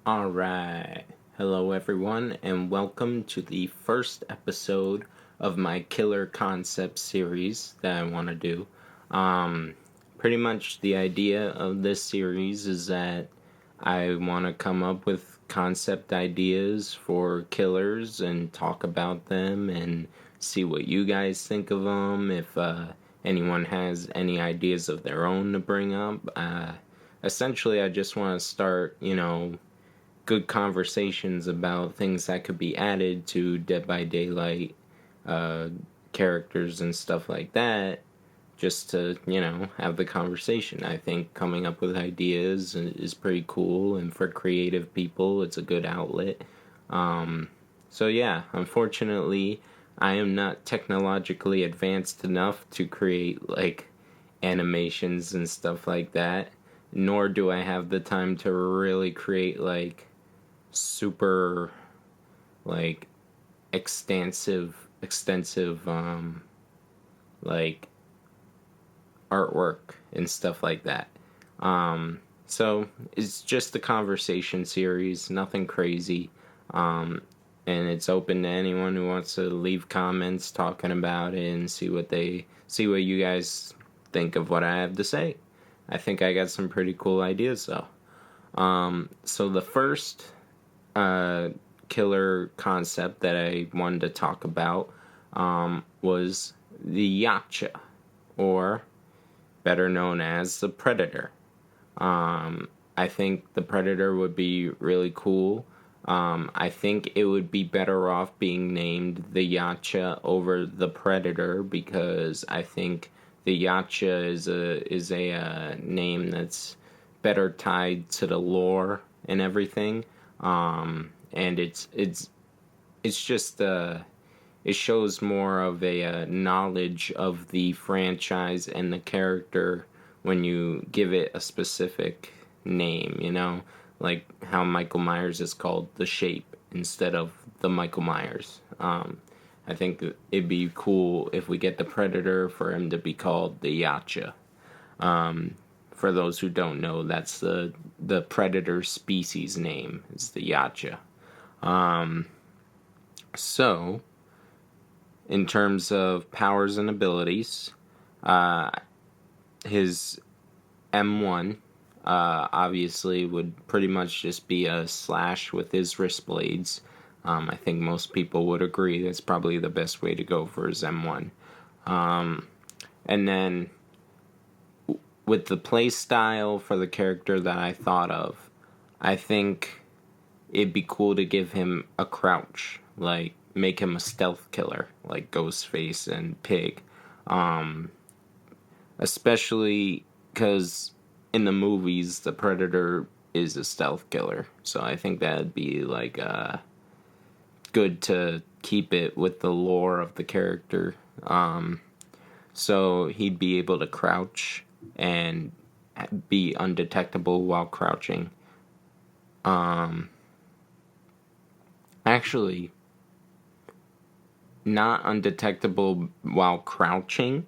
Alright. Hello, everyone, and welcome to the first episode of my killer concept series that I want to do. Pretty much the idea of this series is that I want to come up with concept ideas for killers and talk about them and see what you guys think of them. If anyone has any ideas of their own to bring up, essentially, I just want to start, good conversations about things that could be added to Dead by Daylight uh, characters and stuff like that, just to, have the conversation. I think coming up with ideas is pretty cool, and for creative people, it's a good outlet. So, yeah, unfortunately, I am not technologically advanced enough to create, animations and stuff like that, nor do I have the time to really create, super like extensive like artwork and stuff like that. So it's just a conversation series, nothing crazy. And it's open to anyone who wants to leave comments talking about it and see what you guys think of what I have to say. I think I got some pretty cool ideas though. So the first killer concept that I wanted to talk about was the Yautja, or better known as the Predator. I think the Predator would be really cool. I think it would be better off being named the Yautja over the Predator, because I think the Yautja is a name that's better tied to the lore and everything. And it's just it shows more of a knowledge of the franchise and the character when you give it a specific name, like how Michael Myers is called the Shape instead of the Michael Myers. I think it'd be cool if we get the Predator for him to be called the Yautja. For those who don't know, that's the predator species name, is the Yautja. So, in terms of powers and abilities, his M1 obviously would pretty much just be a slash with his wrist blades. I think most people would agree that's probably the best way to go for his M1. And then with the play style for the character that I thought of, I think it'd be cool to give him a crouch, like make him a stealth killer, like Ghostface and Pig. Especially because in the movies, the Predator is a stealth killer, so I think that'd be good to keep it with the lore of the character. So he'd be able to crouch and be undetectable while crouching. Actually, not undetectable while crouching,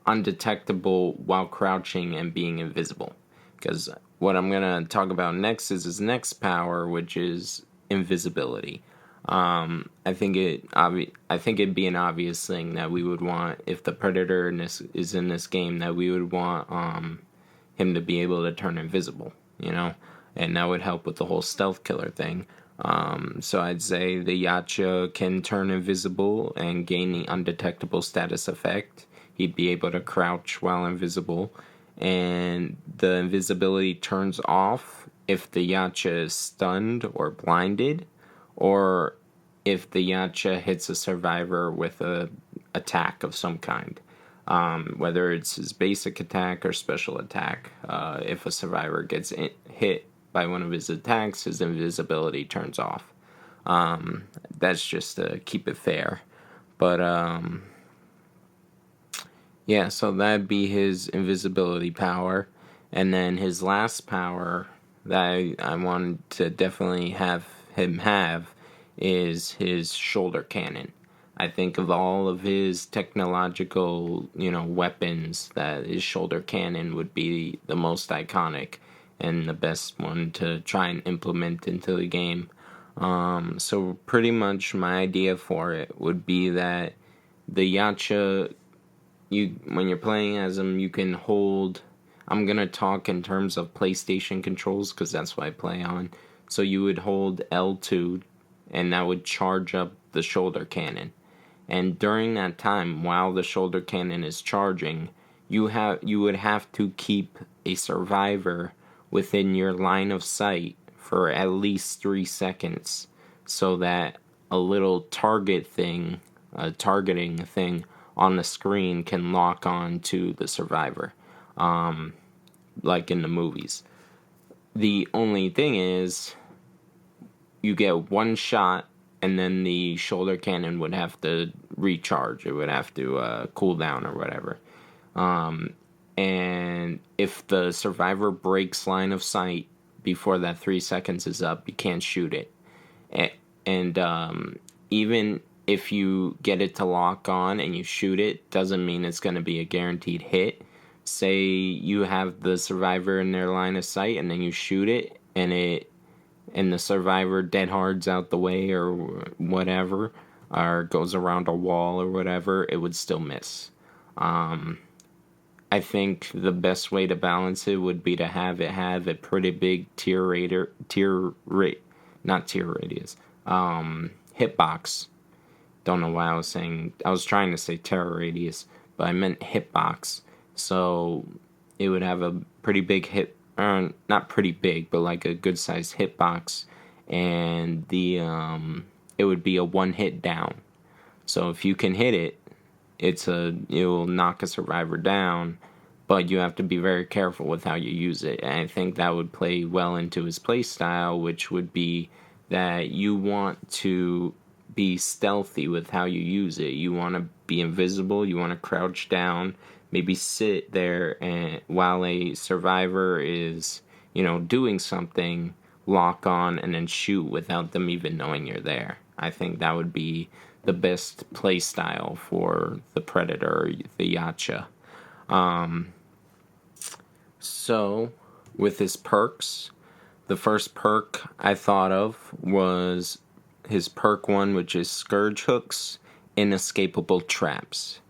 undetectable while crouching and being invisible. Because what I'm going to talk about next is his next power, which is invisibility. I think it'd be an obvious thing that we would want, if the Predator is in this game, that we would want him to be able to turn invisible, and that would help with the whole stealth killer thing. So I'd say the Yautja can turn invisible and gain the undetectable status effect. He'd be able to crouch while invisible, and the invisibility turns off if the Yautja is stunned or blinded, or if the Yautja hits a survivor with a attack of some kind, whether it's his basic attack or special attack. If a survivor gets hit by one of his attacks, his invisibility turns off. That's just to keep it fair. But yeah, so that'd be his invisibility power. And then his last power that I wanted to definitely have him have is his shoulder cannon. I think of all of his technological, weapons, that his shoulder cannon would be the most iconic. and the best one to try and implement into the game. So pretty much my idea for it would be that the Yautja, when you're playing as them, you can hold. I'm gonna talk in terms of PlayStation controls because that's what I play on. So you would hold L2, and that would charge up the shoulder cannon. And during that time, while the shoulder cannon is charging, you would have to keep a survivor within your line of sight for at least 3 seconds, so that a little targeting thing on the screen can lock on to the survivor, like in the movies. The only thing is, you get one shot, and then the shoulder cannon would have to recharge. It would have to cool down or whatever. And if the survivor breaks line of sight before that 3 seconds is up, you can't shoot it. And even if you get it to lock on and you shoot it, doesn't mean it's going to be a guaranteed hit. Say you have the survivor in their line of sight, and then you shoot it, and the survivor dead hard's out the way or whatever, or goes around a wall or whatever, it would still miss. I think the best way to balance it would be to have a pretty big hitbox. Don't know why I was trying to say terror radius, but I meant hitbox. So it would have a pretty big not pretty big, but like a good sized hitbox, and it would be a one hit down. So if you can hit it, it will knock a survivor down, but you have to be very careful with how you use it. And I think that would play well into his play style, which would be that you want to be stealthy with how you use it. You want to be invisible, you want to crouch down, maybe sit there, and while a survivor is, doing something, lock on and then shoot without them even knowing you're there. I think that would be the best play style for the Predator, the Yautja. So, with his perks, the first perk I thought of was his perk 1, which is Scourge Hooks, Inescapable Traps.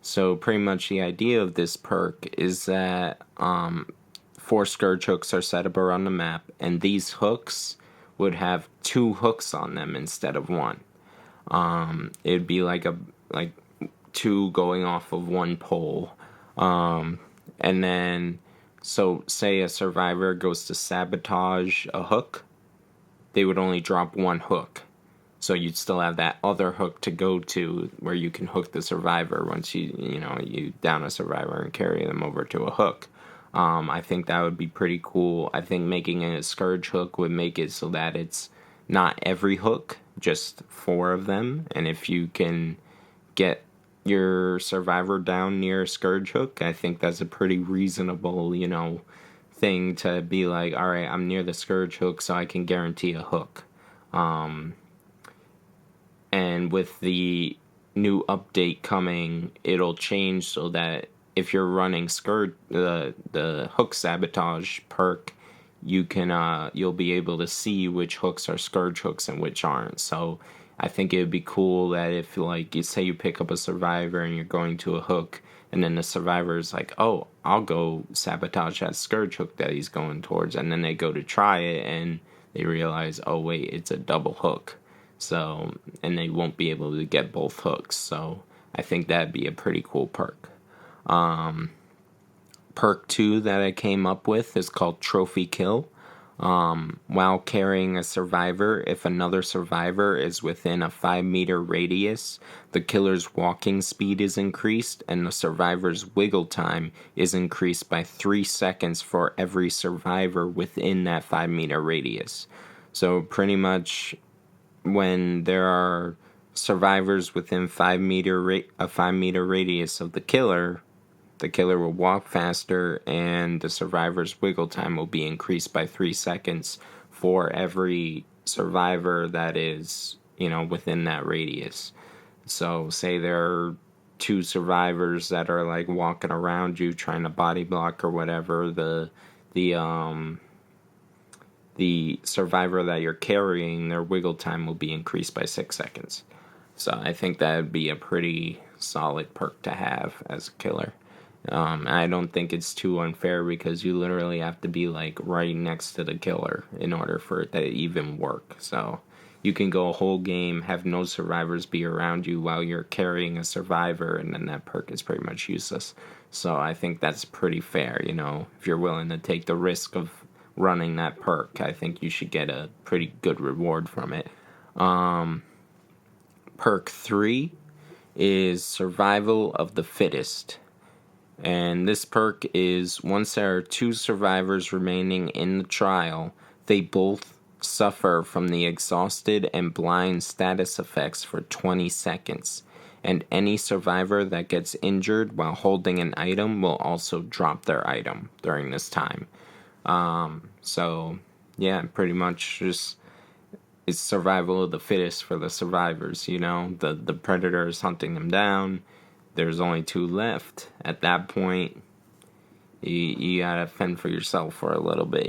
So pretty much the idea of this perk is that 4 Scourge Hooks are set up around the map, and these hooks would have 2 hooks on them instead of 1. It'd be like 2 going off of 1 pole. And then, so say a survivor goes to sabotage a hook, they would only drop 1 hook. So you'd still have that other hook to go to where you can hook the survivor once you down a survivor and carry them over to a hook. I think that would be pretty cool. I think making a Scourge Hook would make it so that it's not every hook, just 4 of them. And if you can get your survivor down near a Scourge Hook, I think that's a pretty reasonable, thing to be like, all right, I'm near the Scourge Hook, so I can guarantee a hook. And with the new update coming, it'll change so that if you're running the hook sabotage perk, you'll be able to see which hooks are Scourge Hooks and which aren't. So I think it would be cool that if, like, you say you pick up a survivor and you're going to a hook, and then the survivor's like, oh, I'll go sabotage that Scourge Hook that he's going towards, and then they go to try it and they realize, oh wait, it's a double hook. So, and they won't be able to get both hooks. So I think that'd be a pretty cool perk. Perk 2 that I came up with is called Trophy Kill. While carrying a survivor, if another survivor is within a 5-meter radius, the killer's walking speed is increased, and the survivor's wiggle time is increased by 3 seconds for every survivor within that 5-meter radius. So pretty much when there are survivors within a 5-meter radius of the killer will walk faster, and the survivor's wiggle time will be increased by 3 seconds for every survivor that is, within that radius. So say there are 2 survivors that are like walking around you trying to body block or whatever, the the survivor that you're carrying, their wiggle time will be increased by 6 seconds. So I think that would be a pretty solid perk to have as a killer. I don't think it's too unfair because you literally have to be like right next to the killer in order for it to even work. So you can go a whole game, have no survivors be around you while you're carrying a survivor, and then that perk is pretty much useless. So I think that's pretty fair, if you're willing to take the risk of running that perk, I think you should get a pretty good reward from it. Perk 3 is Survival of the Fittest. And this perk is once there are 2 survivors remaining in the trial, they both suffer from the exhausted and blind status effects for 20 seconds. And any survivor that gets injured while holding an item will also drop their item during this time. So, yeah, pretty much just it's survival of the fittest for the survivors, The predator is hunting them down. There's only 2 left. At that point, you gotta fend for yourself for a little bit,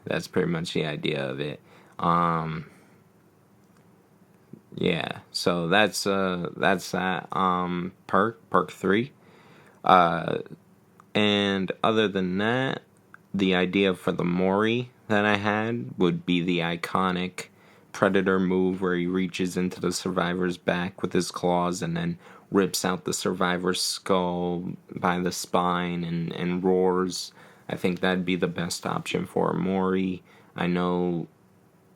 That's pretty much the idea of it. Yeah, so that's that perk 3. And other than that, the idea for the Mori that I had would be the iconic predator move where he reaches into the survivor's back with his claws and then rips out the survivor's skull by the spine and roars. I think that'd be the best option for a Mori. I know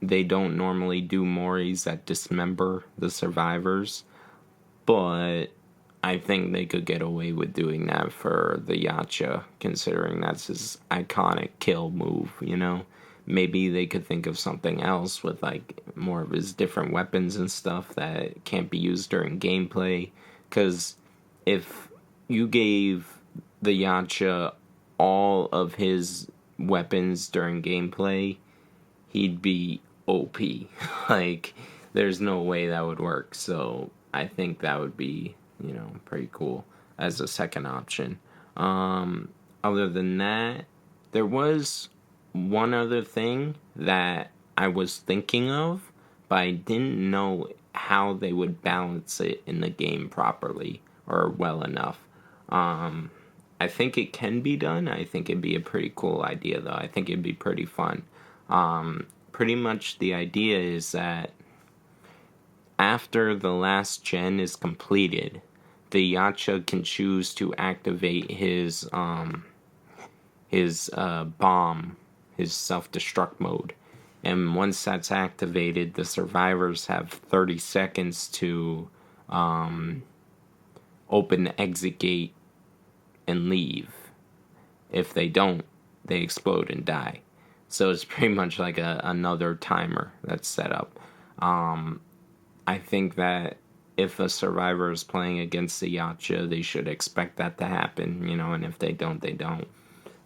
they don't normally do Moris that dismember the survivors, but I think they could get away with doing that for the Yautja, considering that's his iconic kill move, Maybe they could think of something else with, like, more of his different weapons and stuff that can't be used during gameplay. Because if you gave the Yautja all of his weapons during gameplay, he'd be OP. Like, there's no way that would work. So I think that would be, pretty cool as a second option. Other than that, there was one other thing that I was thinking of, but I didn't know how they would balance it in the game properly or well enough. I think it can be done. I think it'd be a pretty cool idea, though. I think it'd be pretty fun. Pretty much the idea is that after the last gen is completed, the Yautja can choose to activate his bomb, his self-destruct mode. And once that's activated, the survivors have 30 seconds to open the exit gate and leave. If they don't, they explode and die. So it's pretty much like another timer that's set up. I think that if a survivor is playing against the Yautja, they should expect that to happen, and if they don't, they don't.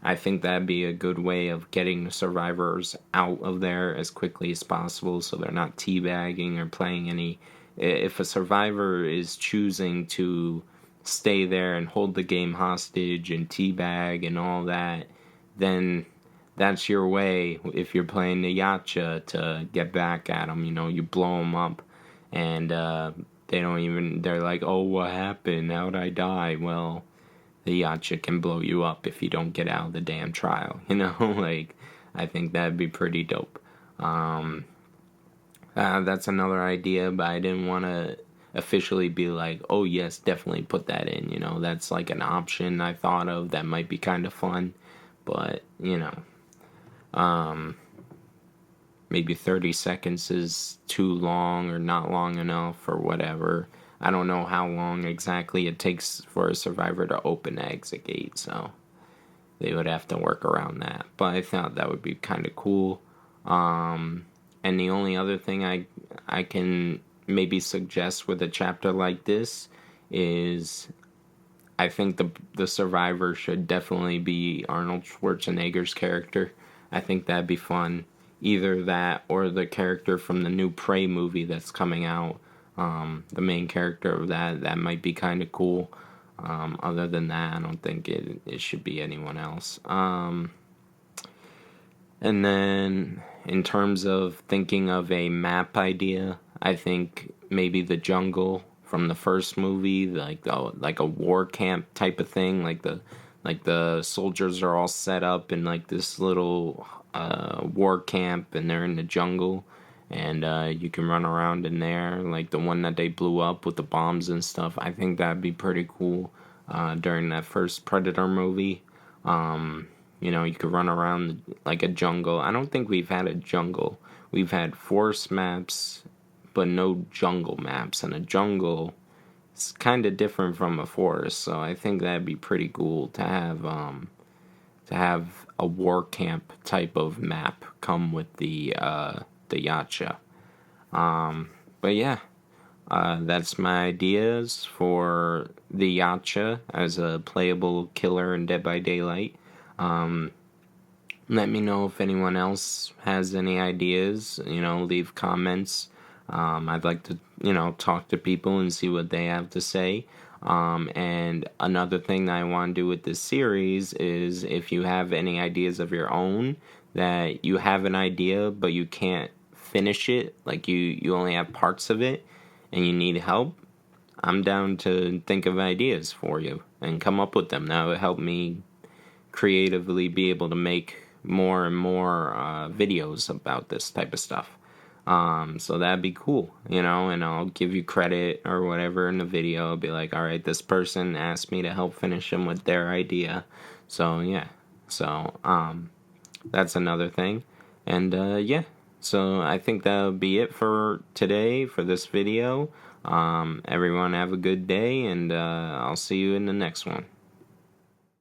I think that'd be a good way of getting the survivors out of there as quickly as possible so they're not teabagging or playing any... If a survivor is choosing to stay there and hold the game hostage and teabag and all that, then that's your way, if you're playing the Yautja, to get back at them. You blow them up and they're like, oh, what happened? How'd I die? Well, the Yautja can blow you up if you don't get out of the damn trial, Like, I think that'd be pretty dope. That's another idea, but I didn't want to officially be like, oh, yes, definitely put that in, That's like an option I thought of that might be kind of fun, but, maybe 30 seconds is too long or not long enough or whatever. I don't know how long exactly it takes for a survivor to open the exit gate, so they would have to work around that. But I thought that would be kind of cool. And the only other thing I can maybe suggest with a chapter like this is I think the survivor should definitely be Arnold Schwarzenegger's character. I think that'd be fun. Either that or the character from the new Prey movie that's coming out. The main character of that might be kind of cool. Other than that, I don't think it should be anyone else. And then in terms of thinking of a map idea, I think maybe the jungle from the first movie, like a war camp type of thing, like the soldiers are all set up in like this little war camp, and they're in the jungle, and you can run around in there, like the one that they blew up with the bombs and stuff. I think that'd be pretty cool during that first Predator movie. You could run around like a jungle. I don't think we've had a jungle. We've had forest maps, but no jungle maps. And a jungle is kind of different from a forest, so I think that'd be pretty cool to have a war camp type of map come with the Yautja. But yeah, that's my ideas for the Yautja as a playable killer in Dead by Daylight. Let me know if anyone else has any ideas. Leave comments. I'd like to, talk to people and see what they have to say. And another thing that I want to do with this series is if you have any ideas of your own, that you have an idea but you can't finish it, like you only have parts of it and you need help, I'm down to think of ideas for you and come up with them. That would help me creatively be able to make more and more videos about this type of stuff. So that'd be cool, and I'll give you credit or whatever in the video. I'll be like, all right, this person asked me to help finish them with their idea. So yeah, so that's another thing. And yeah, so I think that'll be it for today for this video. Everyone have a good day, and I'll see you in the next one.